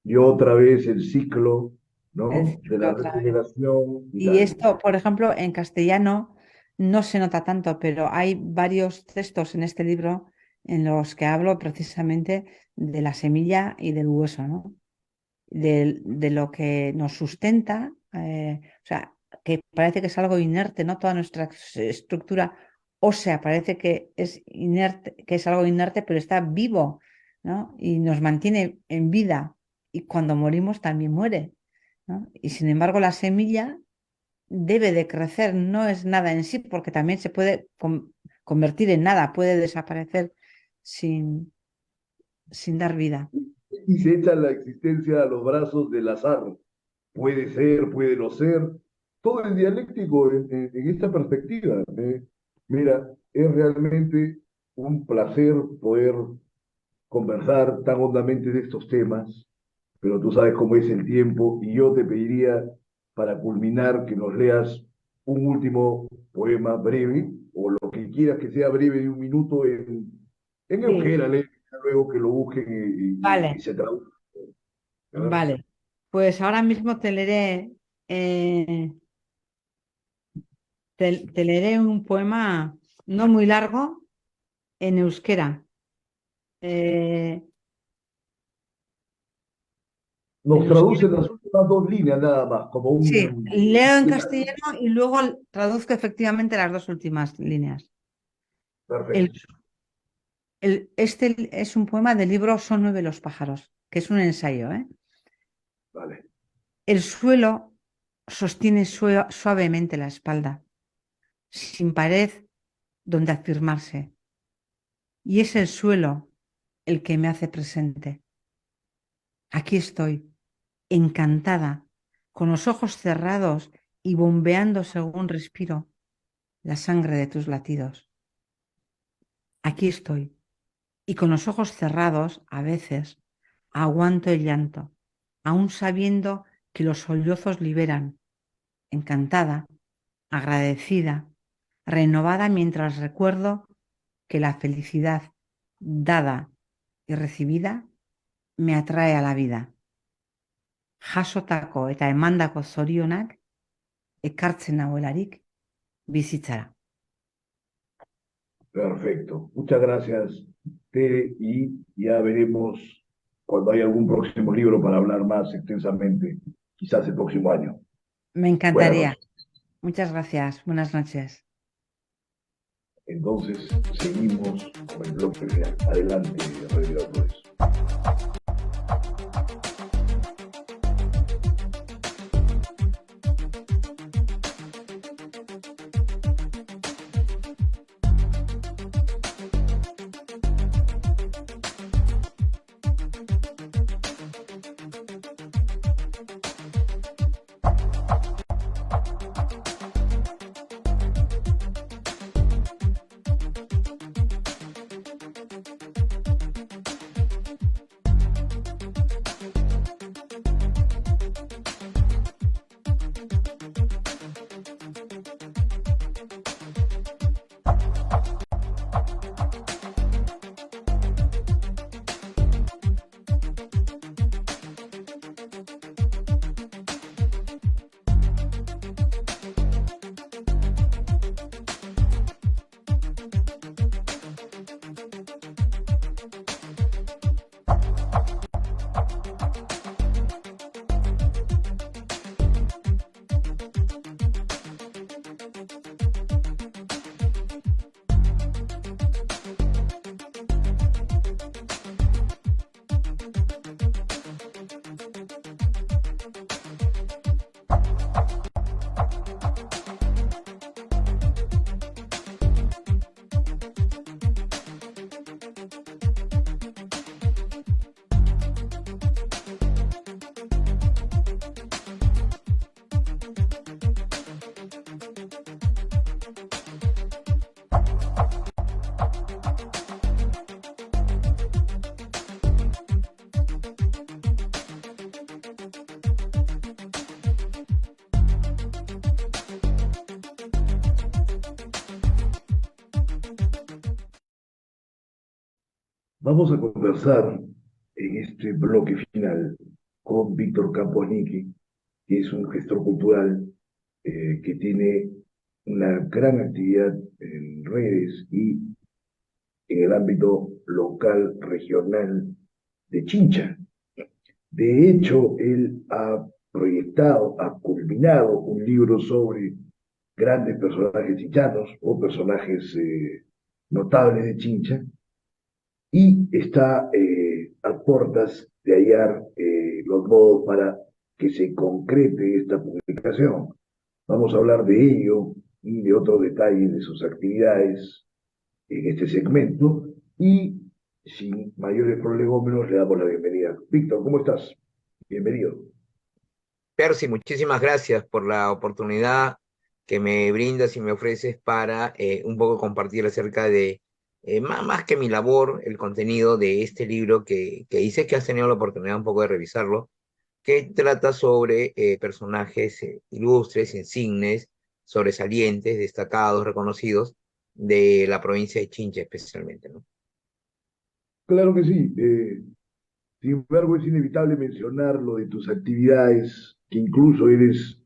Y otra vez el ciclo, Es ¿no? decir, De la otra vez. regeneración y Y tal. esto, por ejemplo, en castellano no se nota tanto, pero hay varios textos en este libro en los que hablo precisamente de la semilla y del hueso, ¿no? De lo que nos sustenta, o sea, que parece que es algo inerte, ¿no? Toda nuestra estructura ósea parece que es inerte, que es algo inerte, pero está vivo, ¿no? Y nos mantiene en vida. Y cuando morimos también muere, ¿no? Y sin embargo, la semilla debe de crecer, no es nada en sí, porque también se puede convertir en nada, puede desaparecer sin, sin dar vida. Y se echa la existencia a los brazos del azar. Puede ser, puede no ser. Todo es dialéctico en esta perspectiva. Mira, es realmente un placer poder conversar tan hondamente de estos temas, pero tú sabes cómo es el tiempo y yo te pediría para culminar que nos leas un último poema breve o lo que quieras que sea breve de un minuto en Sí, euskera, luego que lo busquen y vale, se traduzca. A ver. vale. Pues ahora mismo eh, te leeré un poema no muy largo en euskera. Eh, Nos en euskera. traducen las últimas dos líneas nada más, como Sí, un... leo en castellano y luego traduzco efectivamente las dos últimas líneas. El, Perfecto. este es un poema del libro Son nueve los pájaros, que es un ensayo, ¿eh? Vale. El suelo sostiene suavemente la espalda, sin pared donde afirmarse, y es el suelo el que me hace presente. Aquí estoy, encantada, con los ojos cerrados y bombeando según respiro la sangre de tus latidos. Aquí estoy, y con los ojos cerrados, a veces, aguanto el llanto, aún sabiendo que los sollozos liberan, encantada, agradecida, renovada mientras recuerdo que la felicidad dada y recibida me atrae a la vida. Jasotako eta emandako zorionak ekartzen nauelarik bizitzara. Perfecto. Muchas gracias, Tere, y ya veremos cuando haya algún próximo libro para hablar más extensamente, quizás el próximo año. Me Buenas encantaría. noches. Muchas gracias. Buenas noches. Entonces, seguimos con el bloque final. Adelante, Rey Flores. Vamos a conversar en este bloque final con Víctor Campos Niqui, que es un gestor cultural que tiene una gran actividad en redes y en el ámbito local, regional de Chincha. De hecho, él ha proyectado, ha culminado un libro sobre grandes personajes chinchanos o personajes notables de Chincha, y está a puertas de hallar los modos para que se concrete esta publicación. Vamos a hablar de ello y de otros detalles de sus actividades en este segmento, y sin mayores prolegómenos le damos la bienvenida. Víctor, ¿cómo estás? Bienvenido. Percy, muchísimas gracias por la oportunidad que me brindas y me ofreces para un poco compartir acerca de, más que mi labor, el contenido de este libro que hice, que has tenido la oportunidad un poco de revisarlo, que trata sobre personajes ilustres, insignes, sobresalientes, destacados, reconocidos de la provincia de Chincha especialmente, ¿no? Claro que sí. Sin embargo, es inevitable mencionar lo de tus actividades, que incluso eres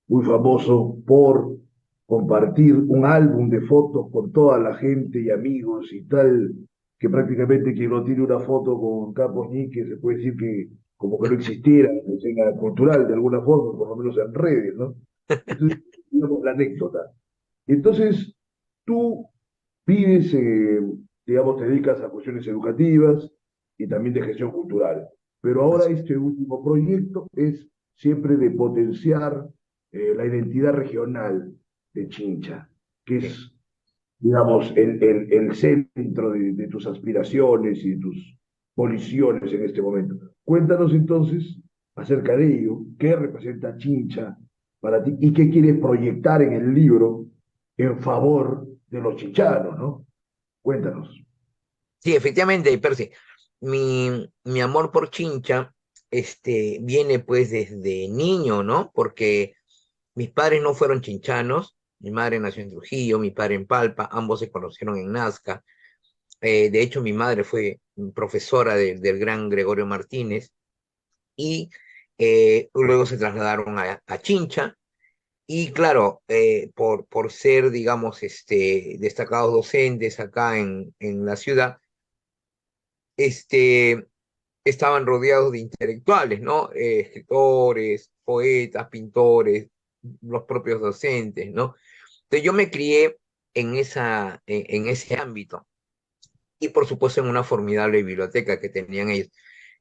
muy famoso por compartir un álbum de fotos con toda la gente y amigos y tal, que prácticamente quien no tiene una foto con Campos Ñique se puede decir que como que no existiera en la escena cultural de alguna forma, por lo menos en redes, ¿no? Entonces, digamos la anécdota. Entonces, tú vives, digamos, te dedicas a cuestiones educativas y también de gestión cultural. Pero ahora Así. este último proyecto es siempre de potenciar la identidad regional de Chincha, que Sí. es, digamos, el centro de tus aspiraciones y de tus voliciones en este momento. Cuéntanos entonces acerca de ello, qué representa Chincha para ti y qué quieres proyectar en el libro en favor de los chinchanos, ¿no? Cuéntanos. Sí, efectivamente, Percy. Mi amor por Chincha, viene pues desde niño, ¿no? Porque mis padres no fueron chinchanos. Mi madre nació en Trujillo, mi padre en Palpa, ambos se conocieron en Nazca. De hecho, mi madre fue profesora del gran Gregorio Martínez y luego se trasladaron a Chincha. Y claro, por ser, digamos, destacados docentes acá en la ciudad, este, estaban rodeados de intelectuales, ¿no? Escritores, poetas, pintores. los propios docentes, ¿no? Entonces yo me crié en ese ámbito y por supuesto en una formidable biblioteca que tenían ellos,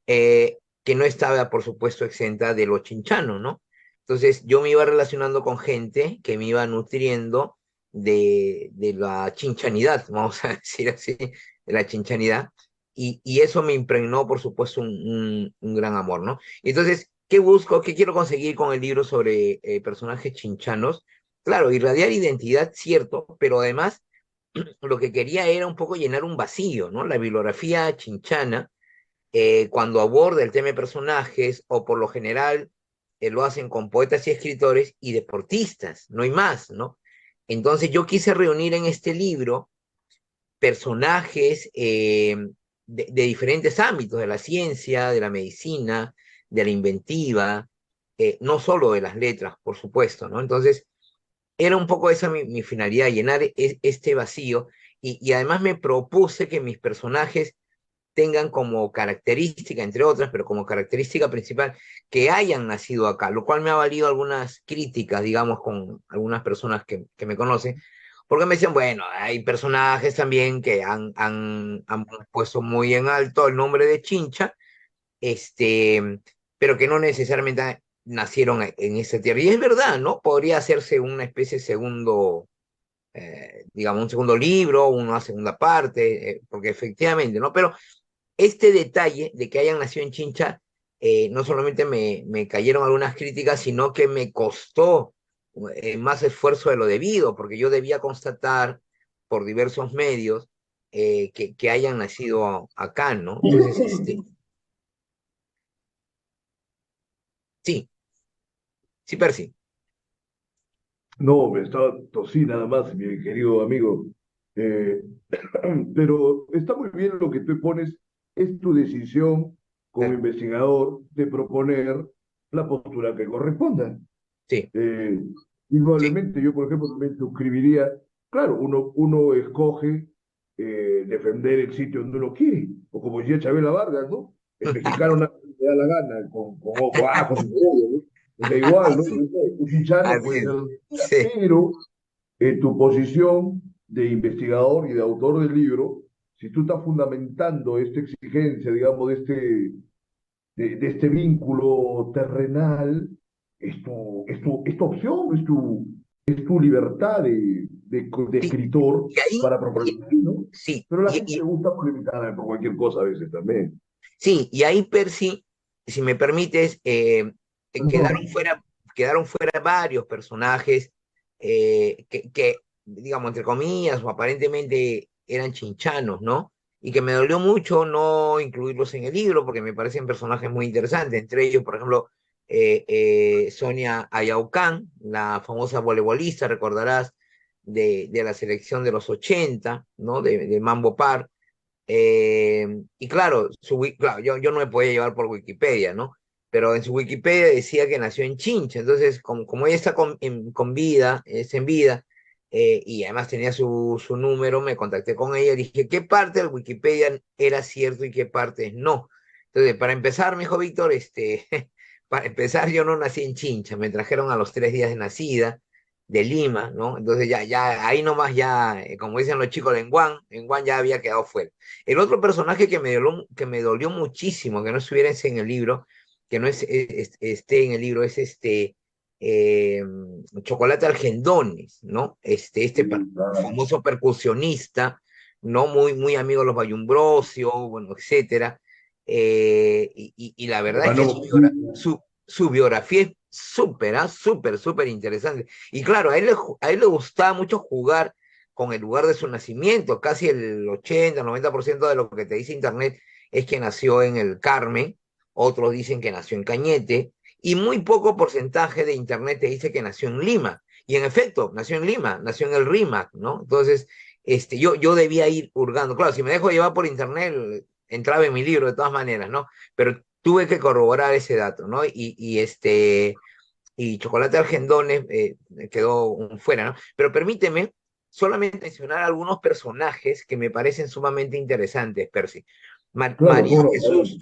que no estaba por supuesto exenta de lo chinchano, ¿no? Entonces yo me iba relacionando con gente que me iba nutriendo de la chinchanidad, vamos a decir así, de la chinchanidad, y eso me impregnó por supuesto un gran amor, ¿no? Entonces, ¿qué busco? ¿Qué quiero conseguir con el libro sobre personajes chinchanos? Claro, irradiar identidad, cierto, pero además lo que quería era un poco llenar un vacío, ¿no? La bibliografía chinchana, cuando aborda el tema de personajes, o por lo general lo hacen con poetas y escritores y deportistas, no hay más, ¿no? Entonces yo quise reunir en este libro personajes de diferentes ámbitos, de la ciencia, de la medicina, de la inventiva, no solo de las letras, por supuesto, ¿no? Entonces, era un poco esa mi finalidad, llenar este vacío y además me propuse que mis personajes tengan como característica, entre otras, pero como característica principal, que hayan nacido acá, lo cual me ha valido algunas críticas, digamos, con algunas personas que me conocen, porque me decían, bueno, hay personajes también que han puesto muy en alto el nombre de Chincha, este, pero que no necesariamente nacieron en esa tierra. Y es verdad, ¿no? Podría hacerse una especie de segundo, digamos, un segundo libro, una segunda parte, porque efectivamente, ¿no? Pero este detalle de que hayan nacido en Chincha, no solamente me cayeron algunas críticas, sino que me costó más esfuerzo de lo debido, porque yo debía constatar por diversos medios que hayan nacido acá, ¿no? Entonces, sí, sí, Percy. No, me estaba tosí nada más, mi querido amigo. Eh, pero está muy bien lo que tú pones, es tu decisión como Claro, investigador de proponer la postura que corresponda. sí, Eh, sí, Indudablemente, yo, por ejemplo, me suscribiría, claro, uno escoge defender el sitio donde uno quiere, o como decía Chabela Vargas, ¿no? El mexicano no le da la gana, con ajos y cebolla, ¿no? Da igual, ¿no? así, Un chicharro así puede ser es, donde quiera, sí, pero en tu posición de investigador y de autor del libro, si tú estás fundamentando esta exigencia, digamos, de este vínculo terrenal, es tu opción, es tu libertad de sí, escritor y ahí, para proponer, ¿no? sí, Pero a la gente le gusta polemizar por cualquier cosa a veces también. sí, y ahí, Percy, si me permites, No, quedaron fuera varios personajes digamos, entre comillas, o aparentemente eran chinchanos, ¿no? Y que me dolió mucho no incluirlos en el libro, porque me parecen personajes muy interesantes. Entre ellos, por ejemplo, Sonia Ayaucán, la famosa voleibolista, recordarás, de la selección de los 80, ¿no? De Mambo Par. Y claro, claro yo no me podía llevar por Wikipedia, ¿no? Pero en su Wikipedia decía que nació en Chincha, entonces como ella está con vida, es en vida, y además tenía su número, me contacté con ella y dije, ¿qué parte de Wikipedia era cierto y qué parte no? Entonces, para empezar, me dijo Víctor, para empezar, yo no nací en Chincha, me trajeron a los 3 días de nacida de Lima, ¿no? Entonces ya, ahí nomás ya, como dicen los chicos, en Guan ya había quedado fuera. El otro personaje que me dolió muchísimo que no estuviera en el libro, que no esté en el libro, es eh, Chocolate Argendones, ¿no? sí, claro. Famoso percusionista, ¿no? Muy amigo de los Bayumbrosio, bueno, etcétera. Y la verdad es que Ganó. su biografía es súper, súper interesante. Y claro, a él le gustaba mucho jugar con el lugar de su nacimiento. Casi el 80-90% de lo que te dice Internet es que nació en el Carmen, otros dicen que nació en Cañete, y muy poco porcentaje de Internet te dice que nació en Lima. Y en efecto, nació en Lima, nació en el RIMAC, ¿no? Entonces, yo debía ir hurgando. Claro, si me dejo llevar por Internet, entraba en mi libro de todas maneras, ¿no? Pero tuve que corroborar ese dato, ¿no? Y Chocolate Argendones quedó fuera, ¿no? Pero permíteme solamente mencionar algunos personajes que me parecen sumamente interesantes, Percy. Claro, cómo no, adelante.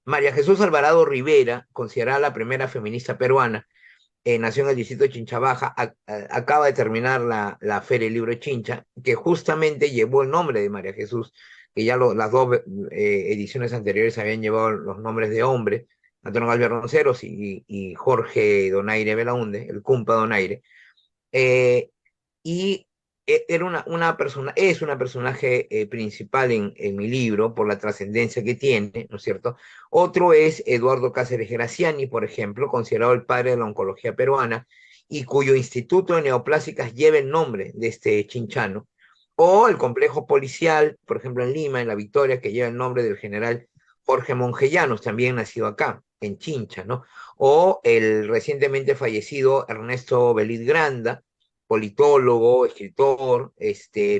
María Jesús Alvarado Rivera, considerada la primera feminista peruana, nació en el distrito de Chincha Baja, acaba de terminar la Feria del Libro de Chincha, que justamente llevó el nombre de María Jesús, que ya las dos ediciones anteriores habían llevado los nombres de hombres, Antonio Galvez Ronceros y Jorge Donaire Belaunde, el Cumpa Donaire. Eh, y era una persona, es una personaje principal en mi libro por la trascendencia que tiene, ¿no es cierto? Otro es Eduardo Cáceres Graciani, por ejemplo, considerado el padre de la oncología peruana y cuyo instituto de neoplásicas lleva el nombre de este chinchano. O el complejo policial, por ejemplo, en Lima, en La Victoria, que lleva el nombre del general Jorge Mongellanos, también nacido acá, en Chincha, ¿no? O el recientemente fallecido Ernesto Belit Granda, politólogo, escritor,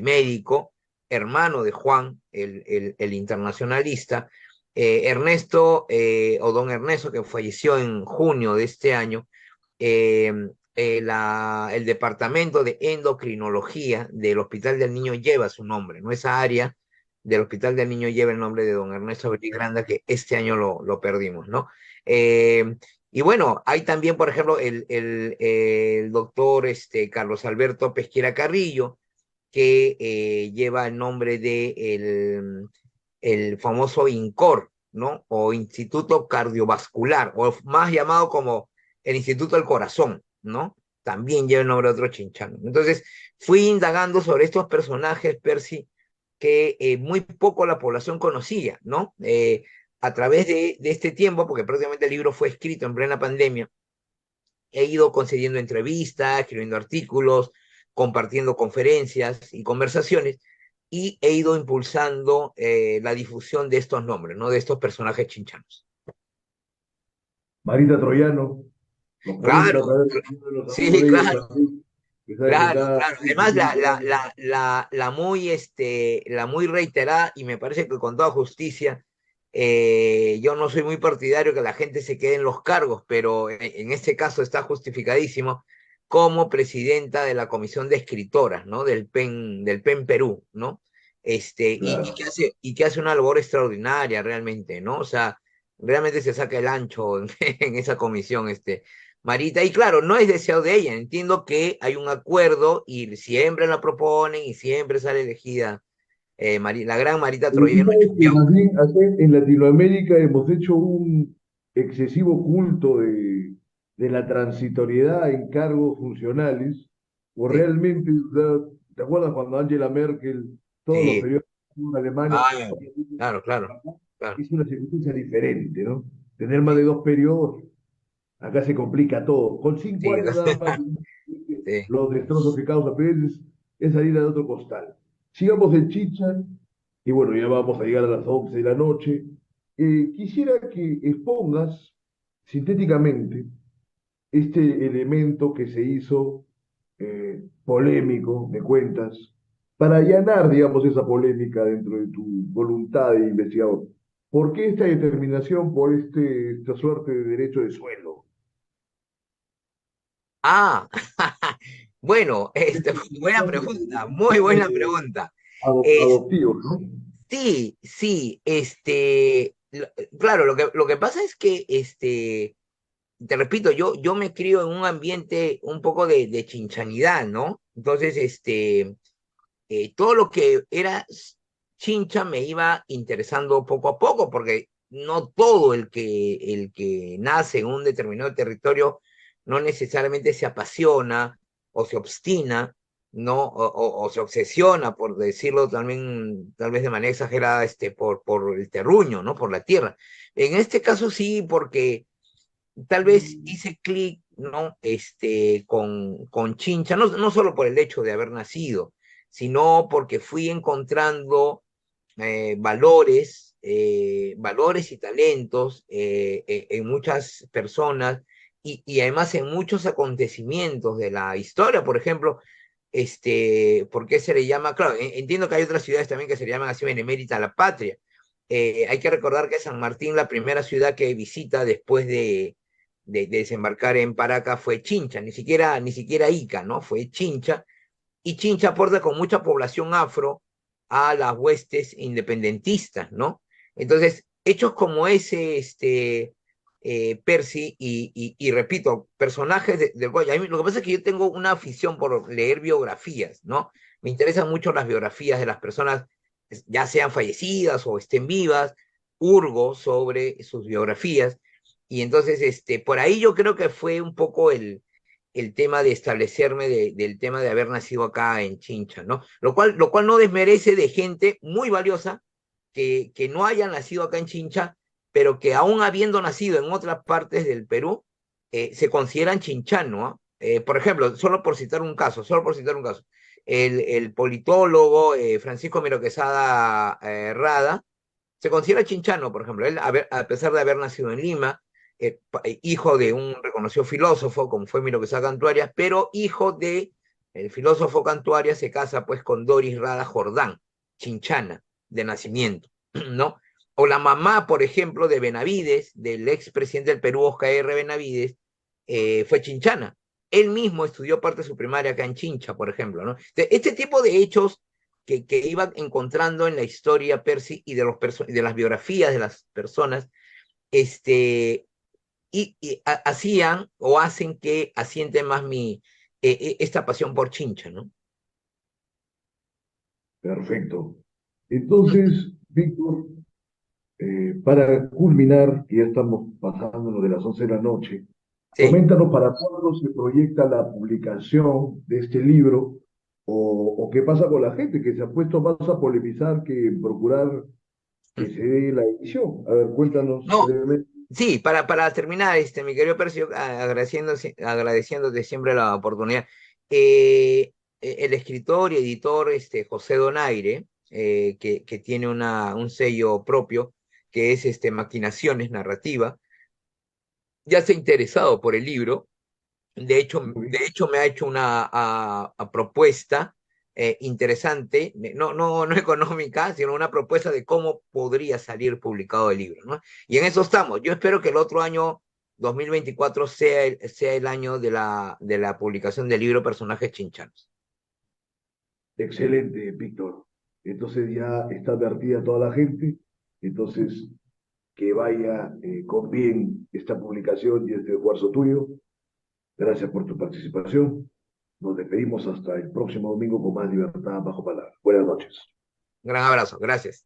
médico, hermano de Juan, el internacionalista. Ernesto, o don Ernesto, que falleció en junio de este año, eh, el departamento de endocrinología del Hospital del Niño lleva su nombre, ¿no? Esa área del Hospital del Niño lleva el nombre de don Ernesto Granda, que este año lo perdimos, ¿no? Y bueno, hay también, por ejemplo, el doctor Carlos Alberto Pesquera Carrillo, que lleva el nombre de el famoso INCOR, ¿no? O Instituto Cardiovascular, o más llamado como el Instituto del Corazón, ¿no? También lleva el nombre de otro chinchano. Entonces, fui indagando sobre estos personajes, Percy, que muy poco la población conocía, ¿no? A través de este tiempo, porque prácticamente el libro fue escrito en plena pandemia, he ido concediendo entrevistas, escribiendo artículos, compartiendo conferencias y conversaciones, y he ido impulsando la difusión de estos nombres, ¿no? De estos personajes chinchanos. Marita Troyano, nos cuenta a Claro, través de los amigos sí, de ella claro. también, que sabe que Claro, cada claro. Además, 25 años. la muy reiterada, y me parece que con toda justicia, yo no soy muy partidario que la gente se quede en los cargos, pero en este caso está justificadísimo como presidenta de la Comisión de Escritoras, ¿no? Del PEN Perú, ¿no? Claro. Y que hace una labor extraordinaria realmente, ¿no? O sea, realmente se saca el ancho en esa comisión, Marita, y claro, no es deseo de ella, entiendo que hay un acuerdo y siempre la proponen y siempre sale elegida la gran Marita Pero tú Troyano sabes que Chumbiao. más bien acá en Latinoamérica hemos hecho un excesivo culto de la transitoriedad en cargos funcionales, o Sí, realmente, o sea, ¿te acuerdas cuando Angela Merkel, todos los sí, periodos en Alemania, ah, claro, claro, claro, es una circunstancia diferente, ¿no? Tener más de dos periodos, acá se complica todo. Con cinco sí, años nada más, sí. los destrozos que causa Pérez es harina de otro costal. Sigamos en Chicha, y bueno, ya vamos a llegar a las 11 de la noche. Quisiera que expongas sintéticamente este elemento que se hizo polémico, me cuentas, para allanar, digamos, esa polémica dentro de tu voluntad de investigador. ¿Por qué esta determinación por esta suerte de derecho de suelo? Ah, bueno, buena pregunta, muy buena pregunta. Es, Adoptivos, ¿no? sí, sí, claro, lo que pasa es que, te repito, yo me crío en un ambiente un poco de chinchanidad, ¿no? Entonces, todo lo que era Chincha me iba interesando poco a poco, porque no todo el que nace en un determinado territorio no necesariamente se apasiona o se obstina, ¿no? O se obsesiona, por decirlo también, tal vez de manera exagerada, por el terruño, ¿no? Por la tierra. En este caso sí, porque tal vez hice clic, ¿no? Con Chincha, no solo por el hecho de haber nacido, sino porque fui encontrando valores y talentos en muchas personas y además en muchos acontecimientos de la historia. Por ejemplo, ¿por qué se le llama? Claro, entiendo que hay otras ciudades también que se le llaman así Benemérita la Patria. Hay que recordar que San Martín, la primera ciudad que visita después de desembarcar en Paracas, fue Chincha, ni siquiera Ica, ¿no? Fue Chincha, y Chincha aporta con mucha población afro a las huestes independentistas, ¿no? Entonces, hechos como ese, Percy, y repito, personajes del Goya. A mí, lo que pasa es que yo tengo una afición por leer biografías, ¿no? Me interesan mucho las biografías de las personas, ya sean fallecidas o estén vivas, hurgo sobre sus biografías, y entonces, por ahí yo creo que fue un poco el tema de establecerme del tema de haber nacido acá en Chincha, ¿no? Lo cual no desmerece de gente muy valiosa que no hayan nacido acá en Chincha, pero que aún habiendo nacido en otras partes del Perú, se consideran chinchanos, ¿no? Por ejemplo, solo por citar un caso, el politólogo Francisco Miro Quesada Rada se considera chinchano, por ejemplo, él, a pesar de haber nacido en Lima, hijo de un reconocido filósofo, como fue Miro Quesada Cantuarias, pero hijo de el filósofo Cantuarias, se casa pues con Doris Rada Jordán, chinchana de nacimiento, ¿no? O la mamá, por ejemplo, de Benavides, del expresidente del Perú, Oscar R. Benavides, fue chinchana. Él mismo estudió parte de su primaria acá en Chincha, por ejemplo, ¿no? Este tipo de hechos que iba encontrando en la historia Percy y de las biografías de las personas, hacían o hacen que asiente más esta pasión por Chincha, ¿no? Perfecto. Entonces, Víctor, para culminar, que ya estamos pasando lo de las 11 de la noche, Sí. coméntanos para cuándo se proyecta la publicación de este libro o qué pasa con la gente que se ha puesto más a polemizar que en procurar que se dé la edición. A ver, cuéntanos No, brevemente. sí, para terminar, mi querido Percio, agradeciéndote siempre la oportunidad. El escritor y editor José Donaire, que tiene un sello propio, que es Maquinaciones Narrativa, ya se ha interesado por el libro. De hecho, Muy de bien. hecho me ha hecho una propuesta interesante, no económica, sino una propuesta de cómo podría salir publicado el libro, ¿no? Y en eso estamos. Yo espero que el otro año, 2024, sea el año de la publicación del libro Personajes Chinchanos. Excelente, Víctor. Entonces ya está advertida toda la gente. Entonces, que vaya con bien esta publicación y este esfuerzo tuyo. Gracias por tu participación. Nos despedimos hasta el próximo domingo con más libertad bajo palabra. Buenas noches. Gran abrazo, gracias.